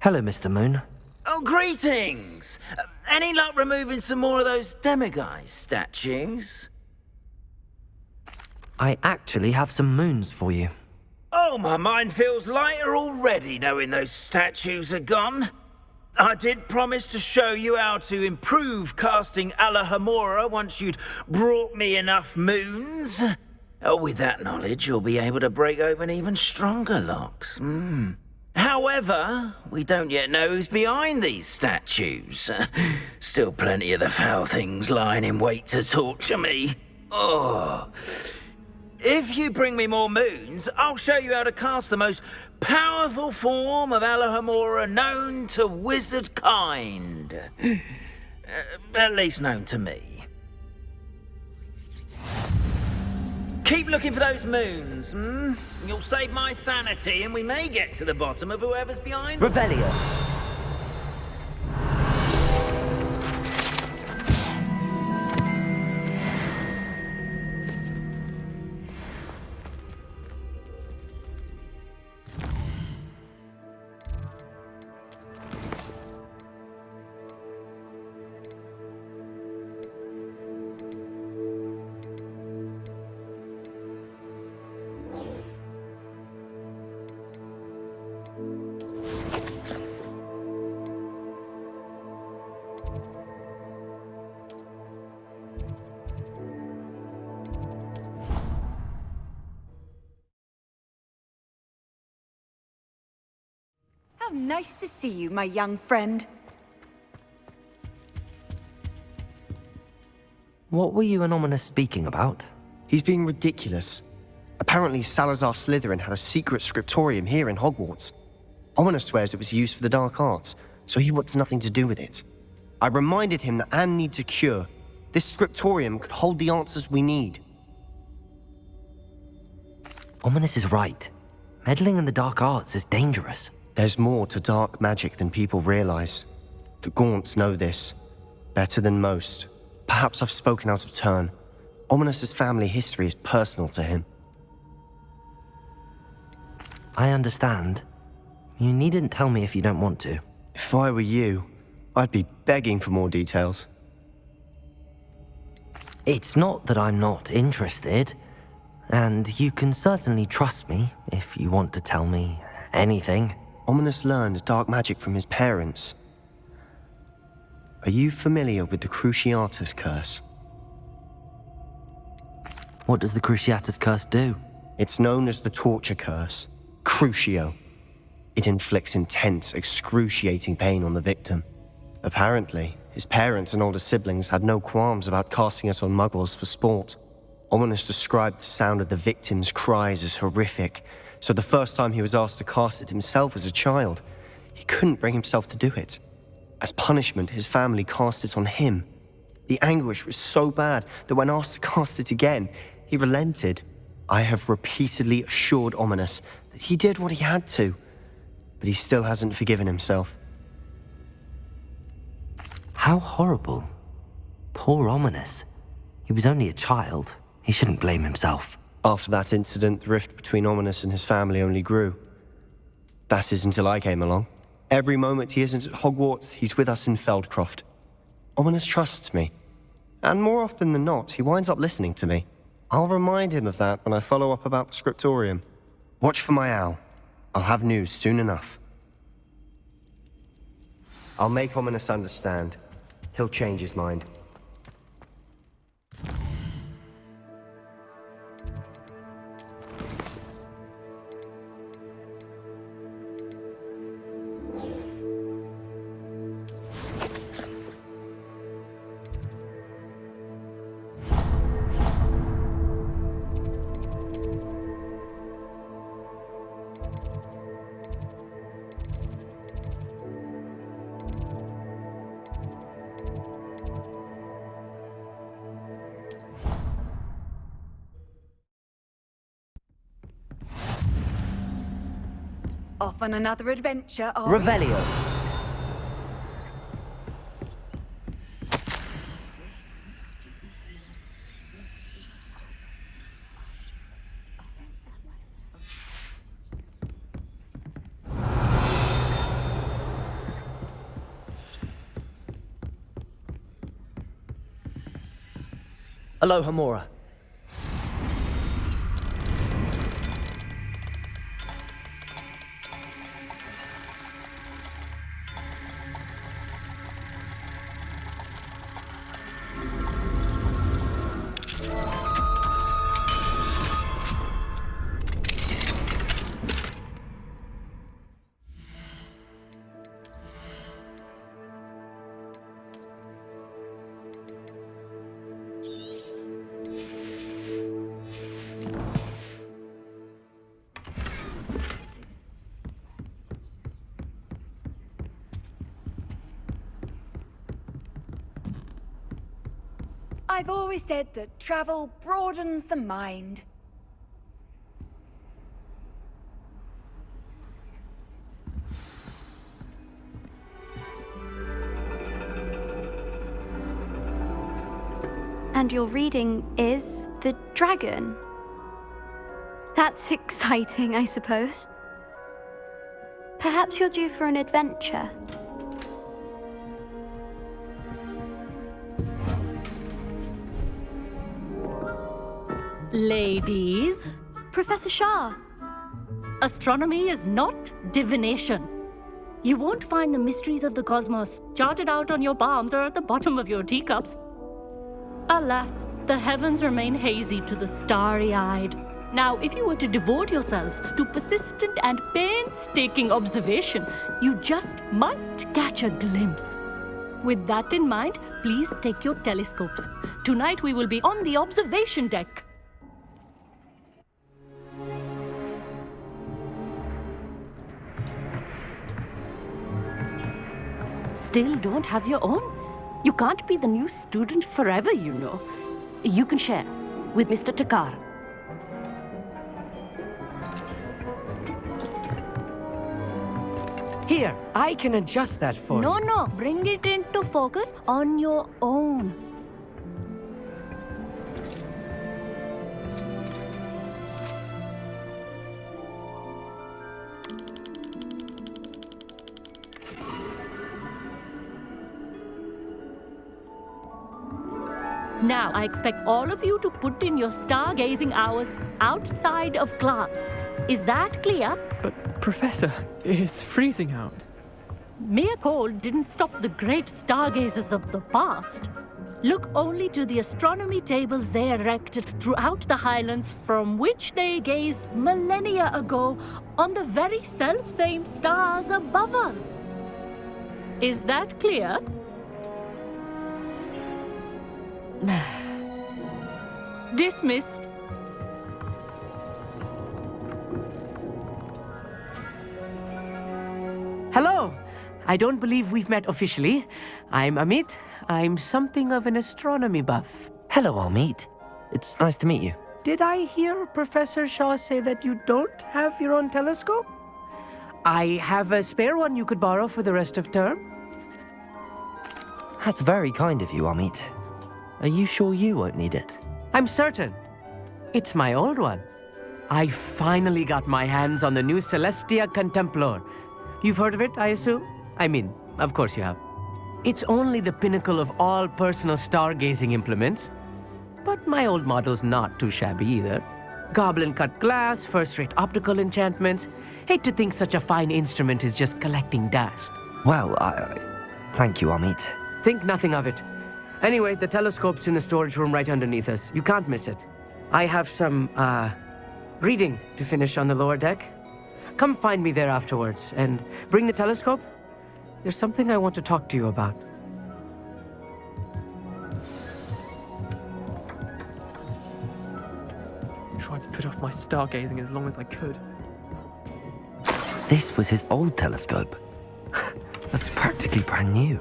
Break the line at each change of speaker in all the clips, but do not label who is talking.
Hello, Mr. Moon.
Oh, greetings! Any luck removing some more of those demiguise statues?
I actually have some moons for you.
Oh, my mind feels lighter already knowing those statues are gone. I did promise to show you how to improve casting Alohomora once you'd brought me enough moons. With that knowledge, you'll be able to break open even stronger locks. However, we don't yet know who's behind these statues. Still plenty of the foul things lying in wait to torture me. Oh. If you bring me more moons, I'll show you how to cast the most powerful form of Alohomora known to wizard kind. At least known to me. Keep looking for those moons, You'll save my sanity and we may get to the bottom of whoever's behind them.
Revelio.
How nice to see you, my young friend.
What were you and Ominous speaking about?
He's being ridiculous. Apparently Salazar Slytherin had a secret scriptorium here in Hogwarts. Ominous swears it was used for the dark arts, so he wants nothing to do with it. I reminded him that Anne needs a cure. This scriptorium could hold the answers we need.
Ominous is right. Meddling in the dark arts is dangerous.
There's more to dark magic than people realize. The Gaunts know this. Better than most. Perhaps I've spoken out of turn. Ominous's family history is personal to him.
I understand. You needn't tell me if you don't want to.
If I were you, I'd be begging for more details.
It's not that I'm not interested. And you can certainly trust me if you want to tell me anything.
Ominous learned dark magic from his parents. Are you familiar with the Cruciatus Curse?
What does the Cruciatus Curse do?
It's known as the Torture Curse, Crucio. It inflicts intense, excruciating pain on the victim. Apparently, his parents and older siblings had no qualms about casting it on muggles for sport. Ominous described the sound of the victim's cries as horrific, so the first time he was asked to cast it himself as a child, he couldn't bring himself to do it. As punishment, his family cast it on him. The anguish was so bad that when asked to cast it again, he relented. I have repeatedly assured Ominous that he did what he had to, but he still hasn't forgiven himself.
How horrible. Poor Ominous. He was only a child. He shouldn't blame himself.
After that incident, the rift between Ominous and his family only grew. That is until I came along. Every moment he isn't at Hogwarts, he's with us in Feldcroft. Ominous trusts me. And more often than not, he winds up listening to me. I'll remind him of that when I follow up about the scriptorium. Watch for my owl. I'll have news soon enough. I'll make Ominous understand. He'll change his mind.
Off on another adventure, are we?
Revelio. Aloha Mora.
I've always said that travel broadens the mind.
And your reading is the dragon. That's exciting, I suppose. Perhaps you're due for an adventure.
Ladies,
Professor Shah.
astronomy is not divination. You won't find the mysteries of the cosmos charted out on your palms or at the bottom of your teacups. Alas, the heavens remain hazy to the starry-eyed. Now, if you were to devote yourselves to persistent and painstaking observation, you just might catch a glimpse. With that in mind, please take your telescopes. Tonight we will be on the observation deck. Still don't have your own? You can't be the new student forever, you know. You can share with Mr. Takar.
Here, I can adjust that for you.
No, bring it into focus on your own. Now, I expect all of you to put in your stargazing hours outside of class. Is that clear?
But, Professor, it's freezing out.
Mere cold didn't stop the great stargazers of the past. Look only to the astronomy tables they erected throughout the highlands from which they gazed millennia ago on the very self-same stars above us. Is that clear? Dismissed.
Hello! I don't believe we've met officially. I'm Amit. I'm something of an astronomy buff.
Hello, Amit. It's nice to meet you.
Did I hear Professor Shaw say that you don't have your own telescope? I have a spare one you could borrow for the rest of term.
That's very kind of you, Amit. Are you sure you won't need it?
I'm certain. It's my old one. I finally got my hands on the new Celestia Contemplar. You've heard of it, I assume? I mean, of course you have. It's only the pinnacle of all personal stargazing implements. But my old model's not too shabby either. Goblin-cut glass, first-rate optical enchantments. Hate to think such a fine instrument is just collecting dust.
Well, thank you, Amit.
Think nothing of it. Anyway, the telescope's in the storage room right underneath us. You can't miss it. I have some, reading to finish on the lower deck. Come find me there afterwards, and bring the telescope. There's something I want to talk to you about.
I tried to put off my stargazing as long as I could.
This was his old telescope. Looks practically brand new.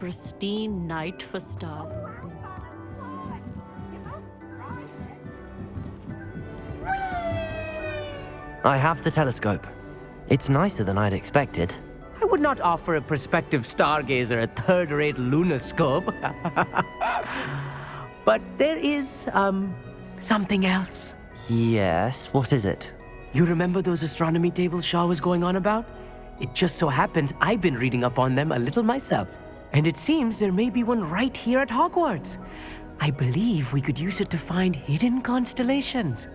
pristine night for star.
I have the telescope. It's nicer than I'd expected.
I would not offer a prospective stargazer a third-rate lunoscope. But there is, something else.
Yes, what is it?
You remember those astronomy tables Shaw was going on about? It just so happens I've been reading up on them a little myself. And it seems there may be one right here at Hogwarts. I believe we could use it to find hidden constellations.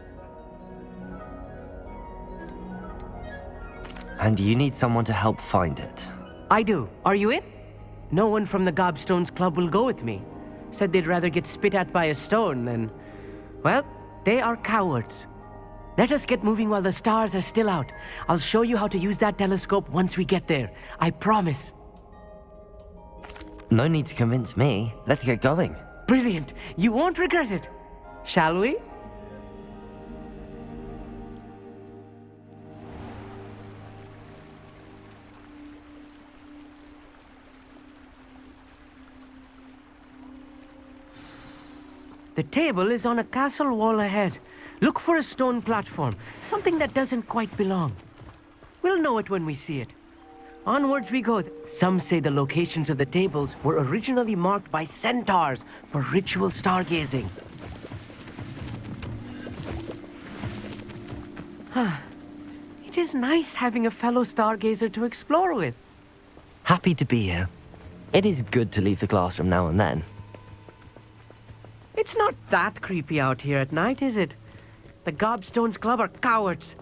And you need someone to help find it.
I do. Are you in? No one from the Gobstones Club will go with me. Said they'd rather get spit at by a stone than... Well, they are cowards. Let us get moving while the stars are still out. I'll show you how to use that telescope once we get there. I promise.
No need to convince me. Let's get going.
Brilliant. You won't regret it. Shall we? The table is on a castle wall ahead. Look for a stone platform, something that doesn't quite belong. We'll know it when we see it. Onwards we go. Some say the locations of the tables were originally marked by centaurs for ritual stargazing. It is nice having a fellow stargazer to explore with.
Happy to be here. It is good to leave the classroom now and then.
It's not that creepy out here at night, is it? The Gobstones Club are cowards.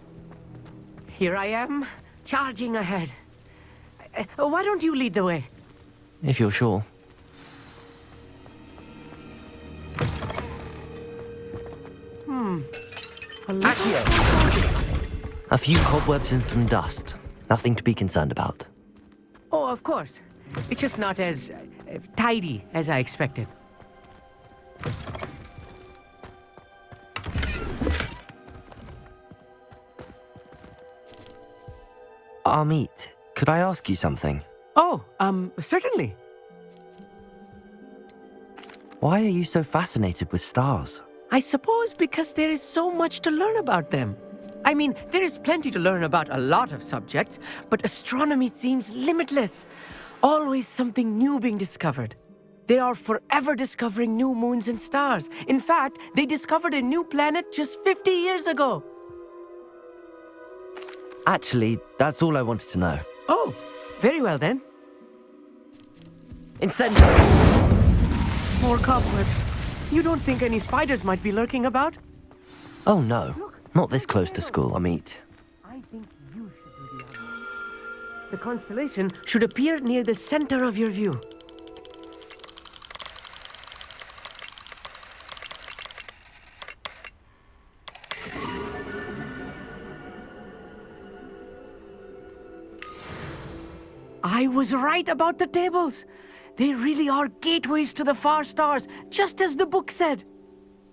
Here I am, charging ahead. Why don't you lead the way?
If you're sure. A few cobwebs and some dust. Nothing to be concerned about.
Oh, of course. It's just not as tidy as I expected.
Amit, could I ask you something?
Oh, certainly.
Why are you so fascinated with stars?
I suppose because there is so much to learn about them. I mean, there is plenty to learn about a lot of subjects, but astronomy seems limitless. Always something new being discovered. They are forever discovering new moons and stars. In fact, they discovered a new planet just 50 years ago.
Actually, that's all I wanted to know.
Oh, very well then.
Incendiary!
More cobwebs. You don't think any spiders might be lurking about?
Oh no, not this close to school, Amit.
I think you should do the honors. The constellation should appear near the center of your view. I was right about the tables. They really are gateways to the far stars, just as the book said.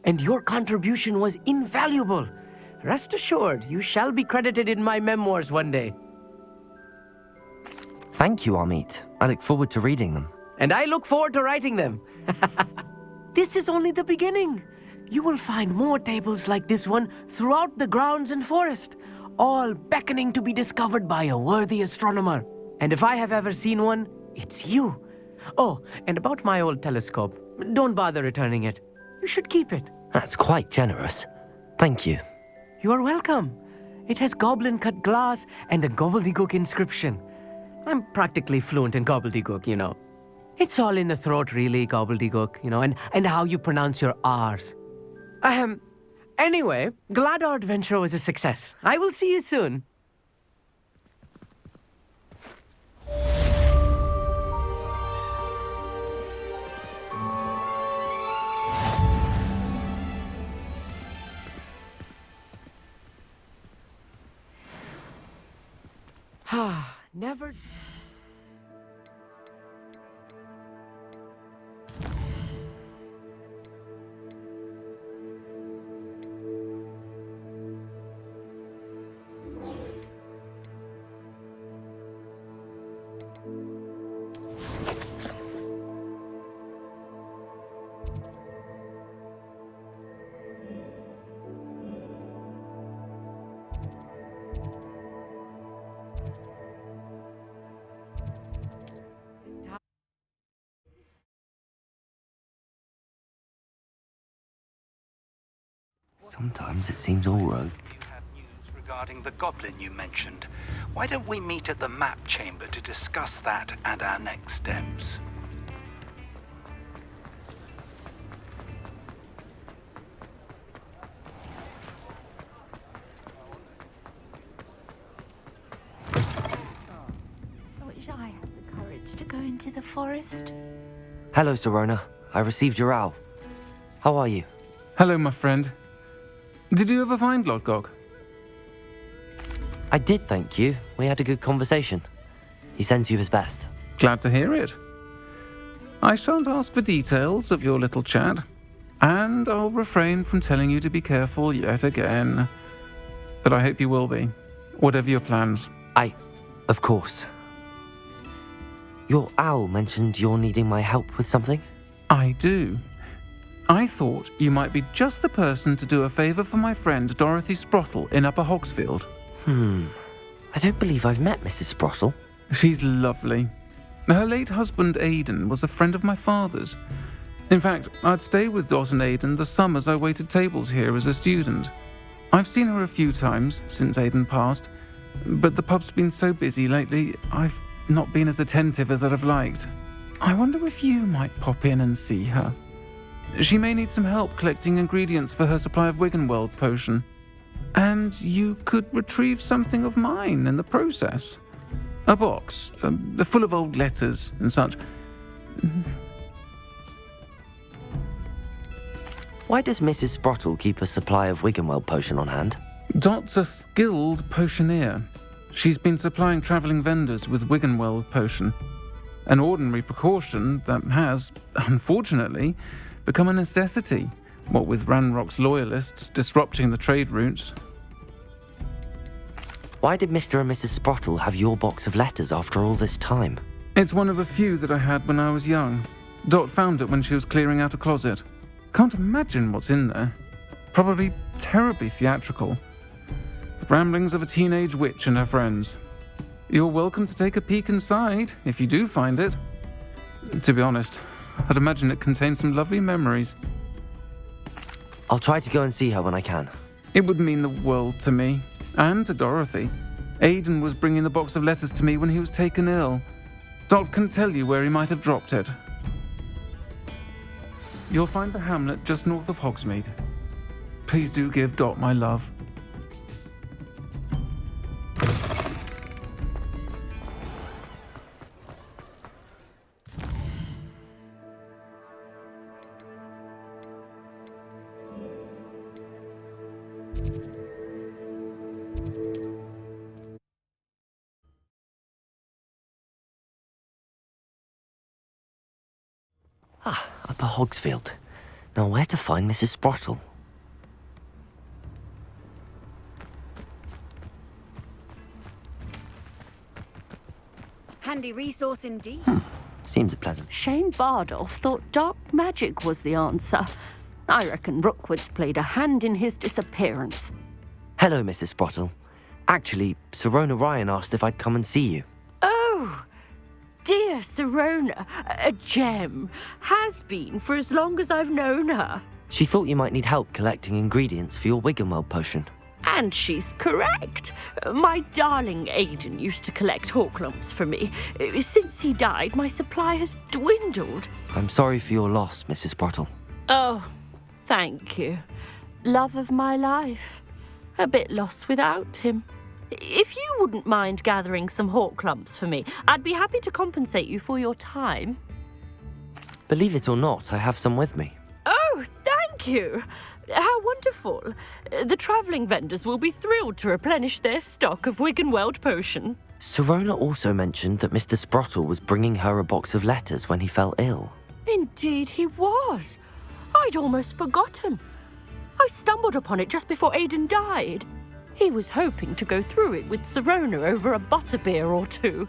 And your contribution was invaluable. Rest assured, you shall be credited in my memoirs one day.
Thank you, Amit. I look forward to reading them.
And I look forward to writing them. This is only the beginning. You will find more tables like this one throughout the grounds and forest, all beckoning to be discovered by a worthy astronomer. And if I have ever seen one, it's you. Oh, and about my old telescope, don't bother returning it. You should keep it.
That's quite generous. Thank you.
You are welcome. It has goblin-cut glass and a gobbledygook inscription. I'm practically fluent in gobbledygook, you know. It's all in the throat, really, gobbledygook, you know, and how you pronounce your R's. Anyway, glad our adventure was a success. I will see you soon. Never...
Sometimes it seems all right.
You have news regarding the goblin you mentioned. Why don't we meet at the map chamber to discuss that and our next steps?
I wish I had the courage to go into the forest.
Hello, Sirona. I received your owl. How are you?
Hello, my friend. Did you ever find Lodgok?
I did, thank you. We had a good conversation. He sends you his best.
Glad to hear it. I shan't ask for details of your little chat, and I'll refrain from telling you to be careful yet again. But I hope you will be, whatever your plans.
Of course. Your owl mentioned you're needing my help with something?
I do. I thought you might be just the person to do a favour for my friend Dorothy Sprottle in Upper Hogsfield.
I don't believe I've met Mrs. Sprottle.
She's lovely. Her late husband Aidan was a friend of my father's. In fact, I'd stay with Dot and Aidan the summers I waited tables here as a student. I've seen her a few times since Aidan passed, but the pub's been so busy lately, I've not been as attentive as I'd have liked. I wonder if you might pop in and see her. She may need some help collecting ingredients for her supply of Wiggenweld potion. And you could retrieve something of mine in the process. A box, full of old letters and such.
Why does Mrs. Sprottle keep a supply of Wiggenweld potion on hand?
Dot's a skilled potioneer. She's been supplying travelling vendors with Wiggenweld potion. An ordinary precaution that has, unfortunately, become a necessity, what with Ranrock's loyalists disrupting the trade routes.
Why did Mr. and Mrs. Sprottle have your box of letters after all this time?
It's one of a few that I had when I was young. Dot found it when she was clearing out a closet. Can't imagine what's in there. Probably terribly theatrical. The ramblings of a teenage witch and her friends. You're welcome to take a peek inside, if you do find it. To be honest, I'd imagine it contains some lovely memories.
I'll try to go and see her when I can.
It would mean the world to me, and to Dorothy. Aidan was bringing the box of letters to me when he was taken ill. Dot can tell you where he might have dropped it. You'll find the hamlet just north of Hogsmeade. Please do give Dot my love.
Upper Hogsfield. Now where to find Mrs. Sprottle?
Handy resource indeed.
Seems pleasant.
Shane Bardolph thought dark magic was the answer. I reckon Rookwood's played a hand in his disappearance.
Hello, Mrs. Sprottle. Actually, Sirona Ryan asked if I'd come and see you.
Oh, dear Sirona, a gem. Has been for as long as I've known her.
She thought you might need help collecting ingredients for your Wiggenweld potion.
And she's correct. My darling Aidan used to collect hawklumps for me. Since he died, my supply has dwindled.
I'm sorry for your loss, Mrs. Sprottle.
Oh, thank you. Love of my life. A bit lost without him. If you wouldn't mind gathering some hawklumps for me, I'd be happy to compensate you for your time.
Believe it or not, I have some with me.
Oh, thank you. How wonderful. The travelling vendors will be thrilled to replenish their stock of Wiggenweld potion.
Sirona also mentioned that Mr. Sprottle was bringing her a box of letters when he fell ill.
Indeed he was. I'd almost forgotten. I stumbled upon it just before Aidan died. He was hoping to go through it with Sirona over a butterbeer or two.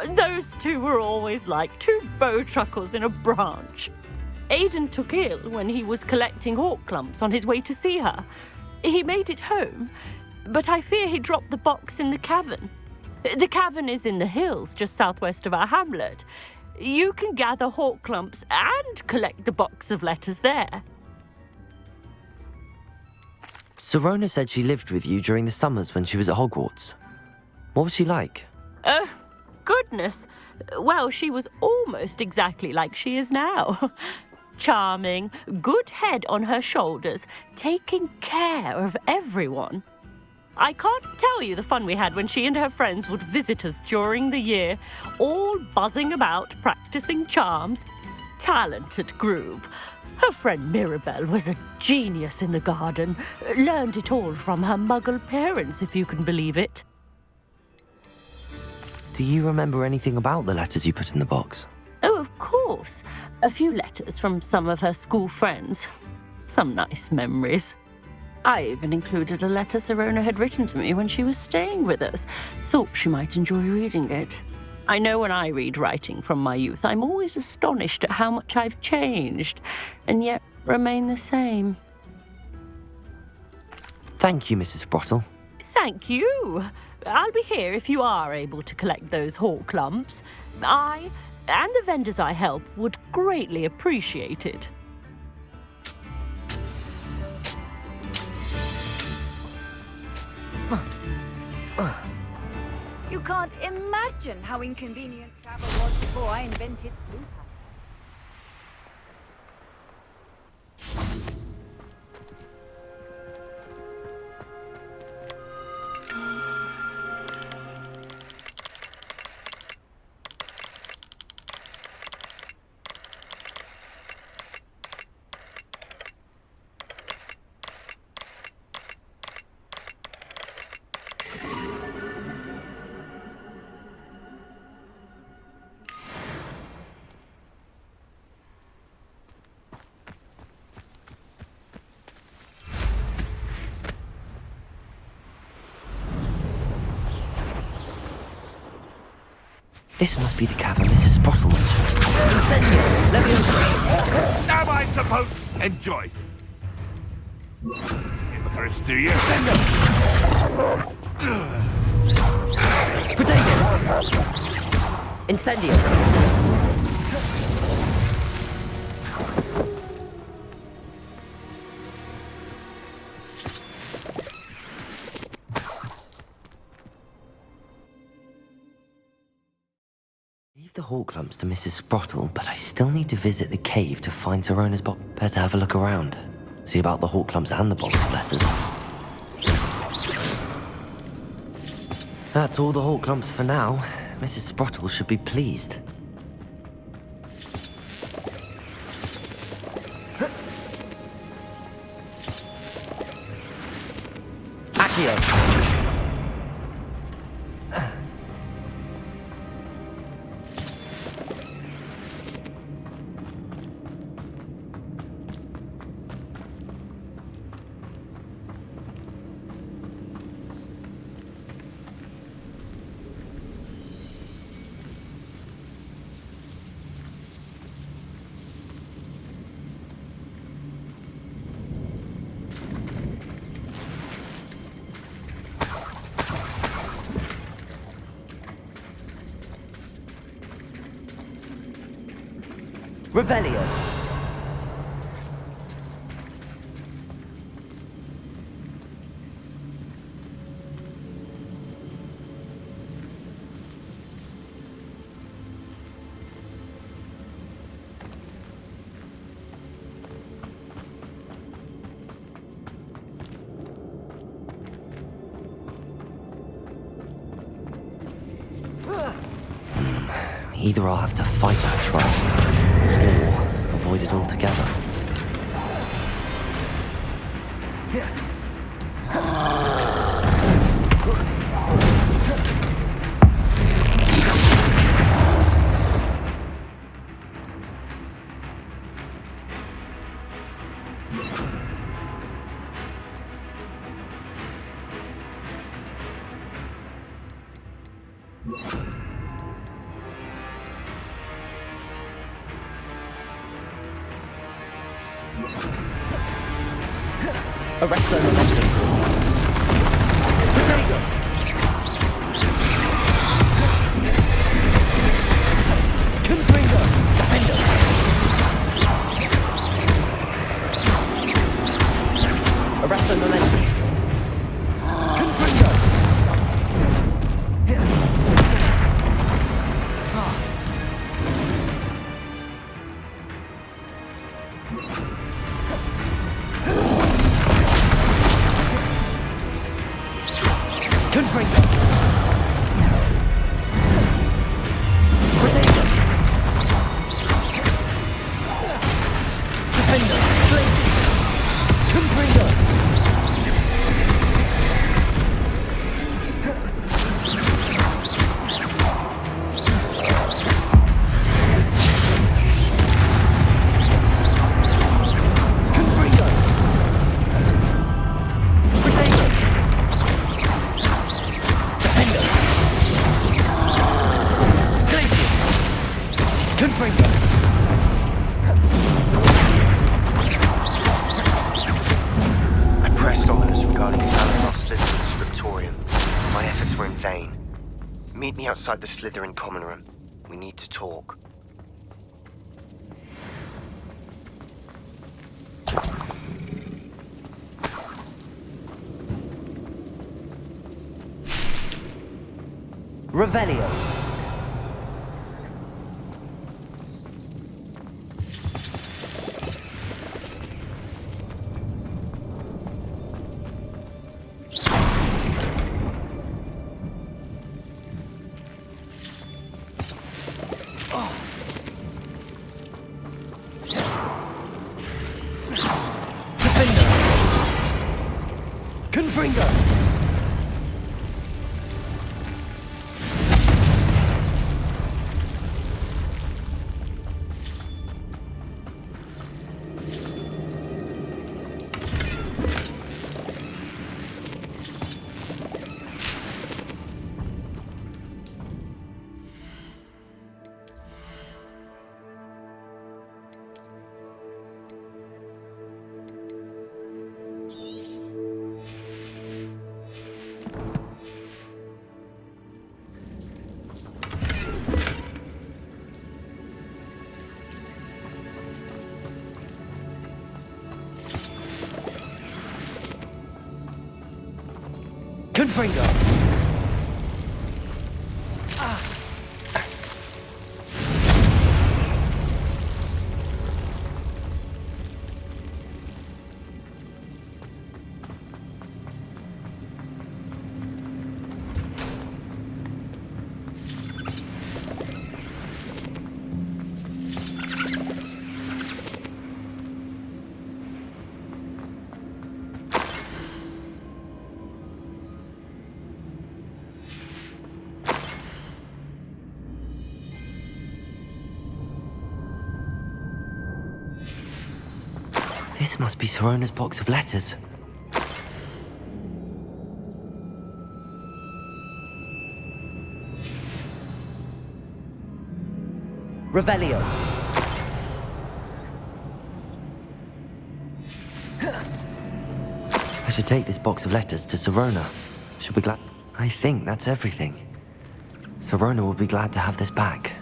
Those two were always like two bowtruckles in a branch. Aidan took ill when he was collecting hawklumps on his way to see her. He made it home, but I fear he dropped the box in the cavern. The cavern is in the hills just southwest of our hamlet. You can gather hawklumps and collect the box of letters there.
Sirona said she lived with you during the summers when she was at Hogwarts. What was she like?
Oh, goodness. Well, she was almost exactly like she is now. Charming, good head on her shoulders, taking care of everyone. I can't tell you the fun we had when she and her friends would visit us during the year, all buzzing about, practicing charms. Talented group. Her friend Mirabelle was a genius in the garden. Learned it all from her muggle parents, if you can believe it.
Do you remember anything about the letters you put in the box?
Oh, of course. A few letters from some of her school friends. Some nice memories. I even included a letter Sirona had written to me when she was staying with us. Thought she might enjoy reading it. I know when I read writing from my youth, I'm always astonished at how much I've changed, and yet remain the same.
Thank you, Mrs. Sprottle.
Thank you. I'll be here if you are able to collect those hawk lumps. I, and the vendors I help, would greatly appreciate it.
You can't imagine how inconvenient travel was before I invented blue.
This must be the cavern Mrs. Sprottle mentioned.
Am I supposed to enjoy it? Hypocrites, do you?
Potato! Incendio! Leave the hawk lumps to Mrs. Sprottle, but I still need to visit the cave to find Sirona's box. Better have a look around. See about the hawk lumps and the box of letters. That's all the hawk lumps for now. Mrs. Sprottle should be pleased. Accio! Revelio. Either I'll have to fight that trap, or avoid it altogether. Arrest their momentum. Potato! Confringo! Defender! Arrest their momentum.
I pressed ominous regarding Salazar Slytherin's scriptorium. My efforts were in vain. Meet me outside the Slytherin common room. We need to talk.
Revelio. Confringo! This must be Sorona's box of letters. Revelio. I should take this box of letters to Sirona. She'll be glad. I think that's everything. Sirona will be glad to have this back.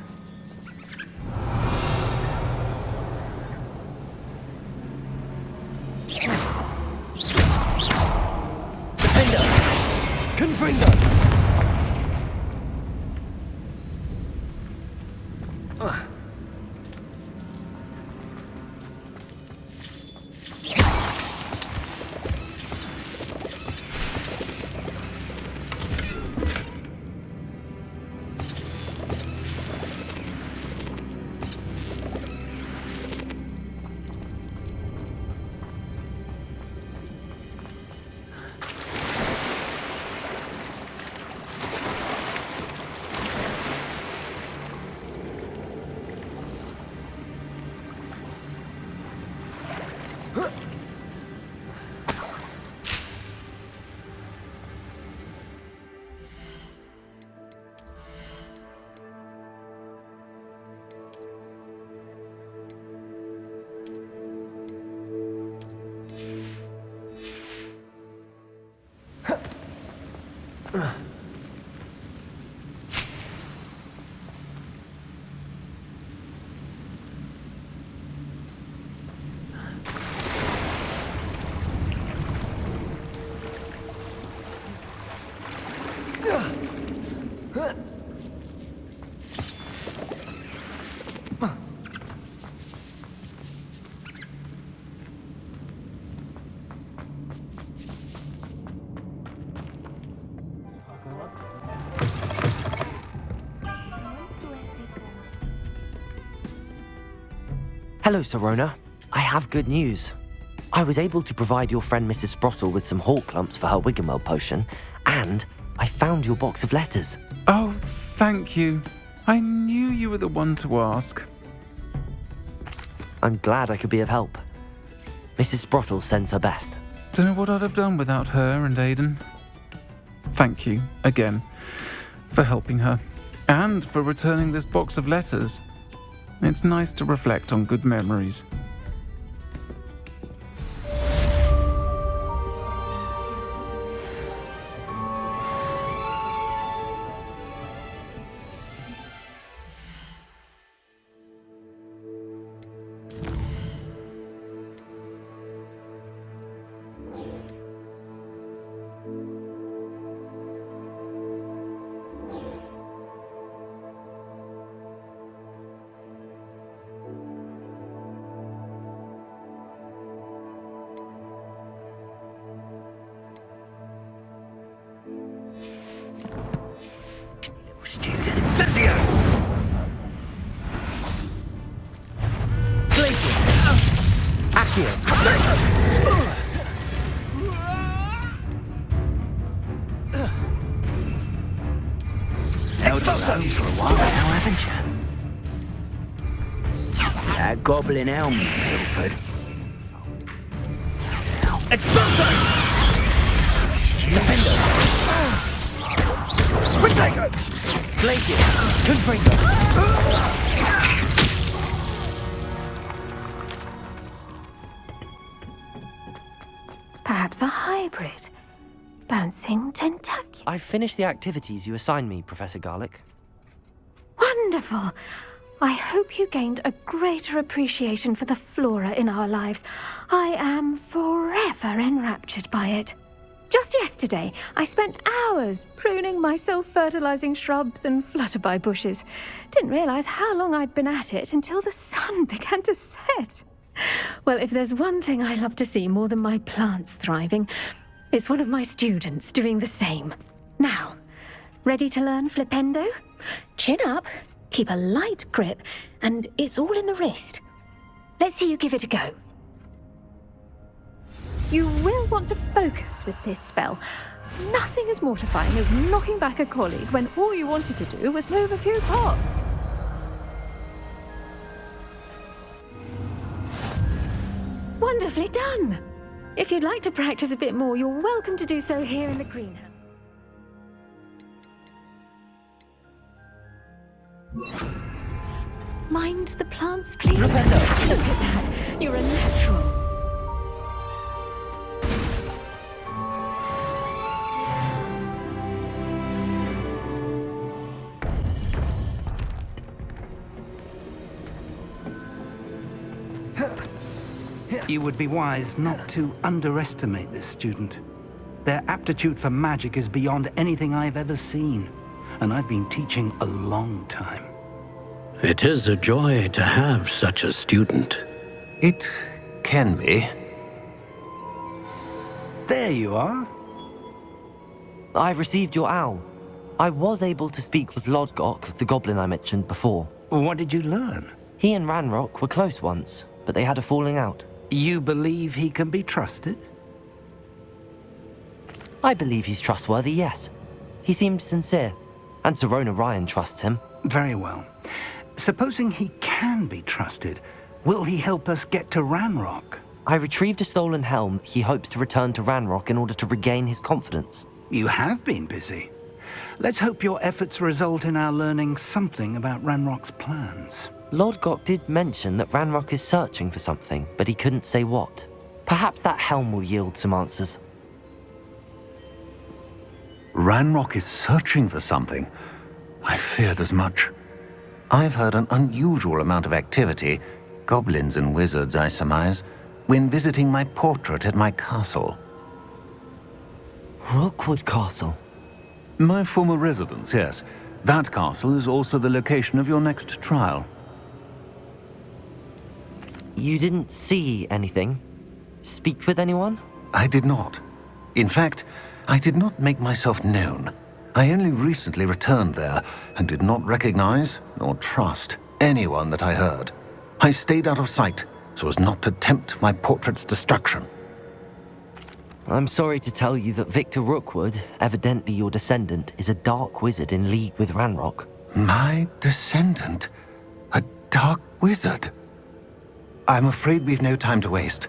Hello, Sirona. I have good news. I was able to provide your friend Mrs. Sprottle with some hawk clumps for her Wiggenweld potion, and I found your box of letters.
Oh, thank you. I knew you were the one to ask.
I'm glad I could be of help. Mrs. Sprottle sends her best.
Don't know what I'd have done without her and Aidan. Thank you, again, for helping her, and for returning this box of letters. It's nice to reflect on good memories.
That goblin helm, Pilford. Expulso! Defender! Quick taker! Glacier! Confringo!
Perhaps a hybrid. Bouncing tentacular.
I've finished the activities you assigned me, Professor Garlick.
Wonderful! I hope you gained a greater appreciation for the flora in our lives. I am forever enraptured by it. Just yesterday, I spent hours pruning my self-fertilizing shrubs and flutterby bushes. Didn't realize how long I'd been at it until the sun began to set. Well, if there's one thing I love to see more than my plants thriving, it's one of my students doing the same. Now, ready to learn Flipendo? Chin up, keep a light grip, and it's all in the wrist. Let's see you give it a go. You will want to focus with this spell. Nothing as mortifying as knocking back a colleague when all you wanted to do was move a few pots. Wonderfully done! If you'd like to practice a bit more, you're welcome to do so here in the greenhouse. Mind the plants, please. Look at that. You're a natural.
You would be wise not to underestimate this student. Their aptitude for magic is beyond anything I've ever seen, and I've been teaching a long time.
It is a joy to have such a student.
It can be.
There you are.
I received your owl. I was able to speak with Lodgok, the goblin I mentioned before.
What did you learn?
He and Ranrock were close once, but they had a falling out.
You believe he can be trusted?
I believe he's trustworthy, yes. He seemed sincere, and Serona Ryan trusts him.
Very well. Supposing he can be trusted, will he help us get to Ranrock?
I retrieved a stolen helm he hopes to return to Ranrock in order to regain his confidence.
You have been busy. Let's hope your efforts result in our learning something about Ranrock's plans.
Lodgok did mention that Ranrock is searching for something, but he couldn't say what. Perhaps that helm will yield some answers.
Ranrock is searching for something. I feared as much. I've heard an unusual amount of activity, goblins and wizards, I surmise, when visiting my portrait at my castle.
Rookwood Castle?
My former residence, yes. That castle is also the location of your next trial.
You didn't see anything? Speak with anyone?
I did not. In fact, I did not make myself known. I only recently returned there and did not recognize nor trust anyone that I heard. I stayed out of sight so as not to tempt my portrait's destruction.
I'm sorry to tell you that Victor Rookwood, evidently your descendant, is a dark wizard in league with Ranrock.
My descendant? A dark wizard? I'm afraid we've no time to waste.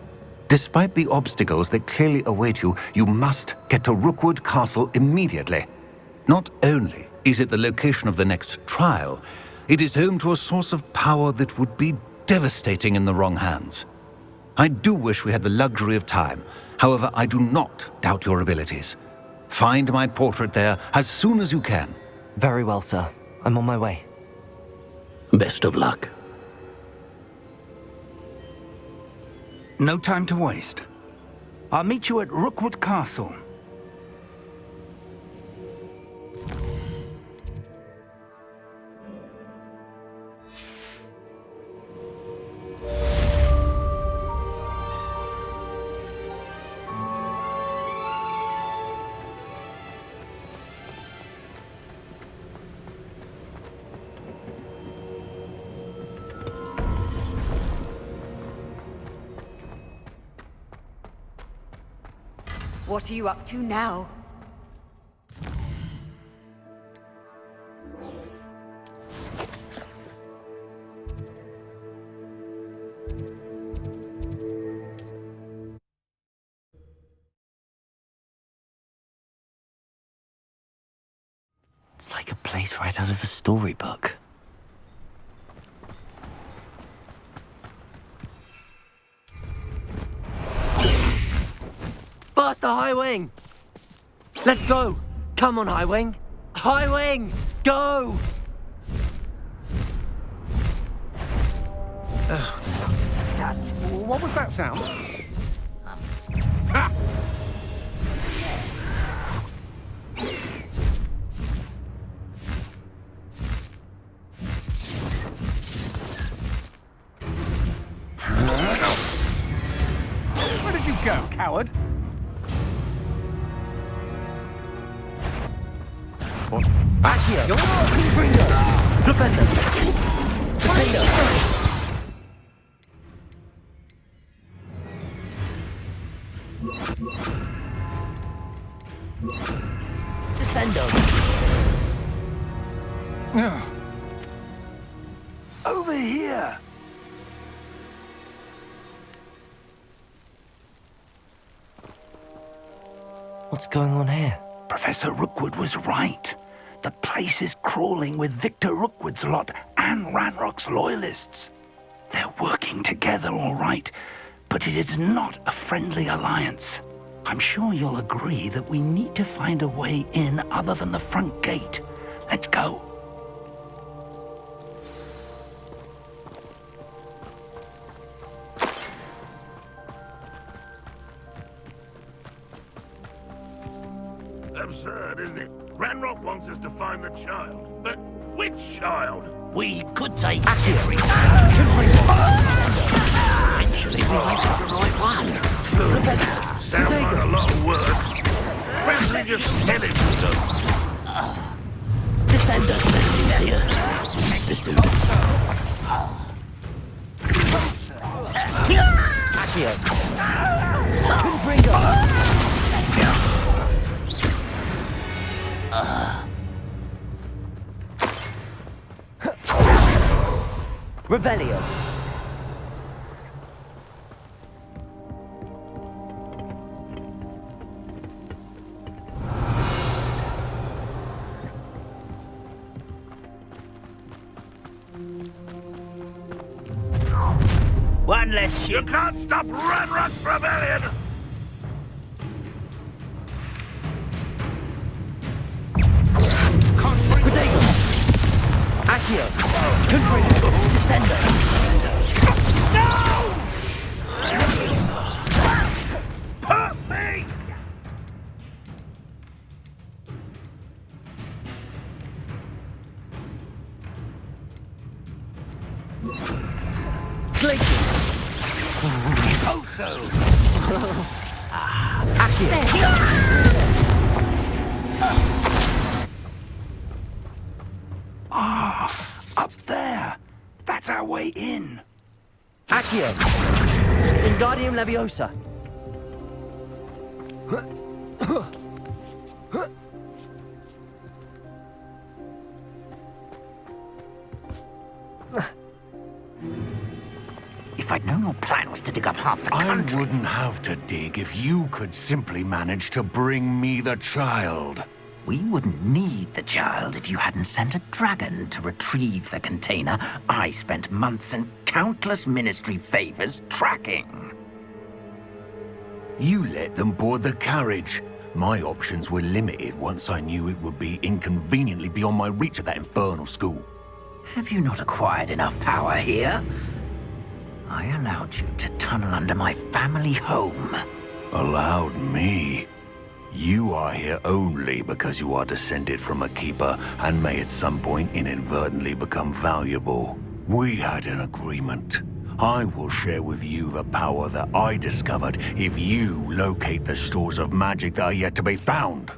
Despite the obstacles that clearly await you, you must get to Rookwood Castle immediately. Not only is it the location of the next trial, It is home to a source of power that would be devastating in the wrong hands. I do wish we had the luxury of time. However, I do not doubt your abilities. Find my portrait there as soon as you can.
Very well, sir. I'm on my way.
Best of luck.
No time to waste. I'll meet you at Rookwood Castle.
What are you up to now?
It's like a place right out of a storybook. Faster, High Wing! Let's go! Come on, High Wing! High Wing! Go!
What was that sound? Ha! Where did you go, coward?
Accio! Confringo! Flipendo! Flipendo! Descendo!
Over here!
What's going on here?
Professor Rookwood was right. The place is crawling with Victor Rookwood's lot and Ranrock's loyalists. They're working together, all right, but it is not a friendly alliance. I'm sure you'll agree that we need to find a way in other than the front gate. Let's go.
Absurd, isn't it? Ranrock wants us to find the child. But which child?
We could take every... Actually, we might have the right one.
Sounds like a lot of work. Perhaps we just tell it to them.
Descender, here. This dude.
Accio! Confringo! Revelio!
One less ship.
You can't stop Ranrock's rebellion!
Protego! Accio! Confringo! Descendo!
No! Put me!
Glacier!
Also!
Accio!
Up there. That's our way in.
Accio! Wingardium Leviosa!
If I'd known your plan was to dig up half the country...
I wouldn't have to dig if you could simply manage to bring me the child.
We wouldn't need the child if you hadn't sent a dragon to retrieve the container I spent months and countless ministry favors tracking.
You let them board the carriage. My options were limited once I knew it would be inconveniently beyond my reach at that infernal school.
Have you not acquired enough power here? I allowed you to tunnel under my family home.
Allowed me? You are here only because you are descended from a keeper and may at some point inadvertently become valuable. We had an agreement. I will share with you the power that I discovered if you locate the stores of magic that are yet to be found.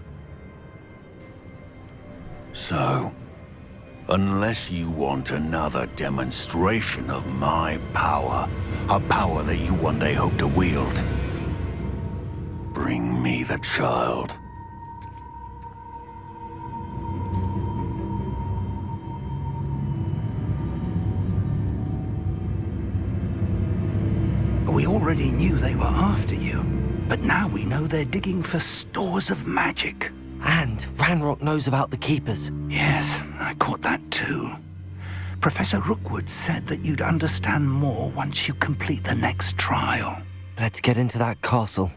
So, unless you want another demonstration of my power, a power that you one day hope to wield, bring me the child.
We already knew they were after you, but now we know they're digging for stores of magic.
And Ranrock knows about the Keepers.
Yes, I caught that too. Professor Rookwood said that you'd understand more once you complete the next trial.
Let's get into that castle.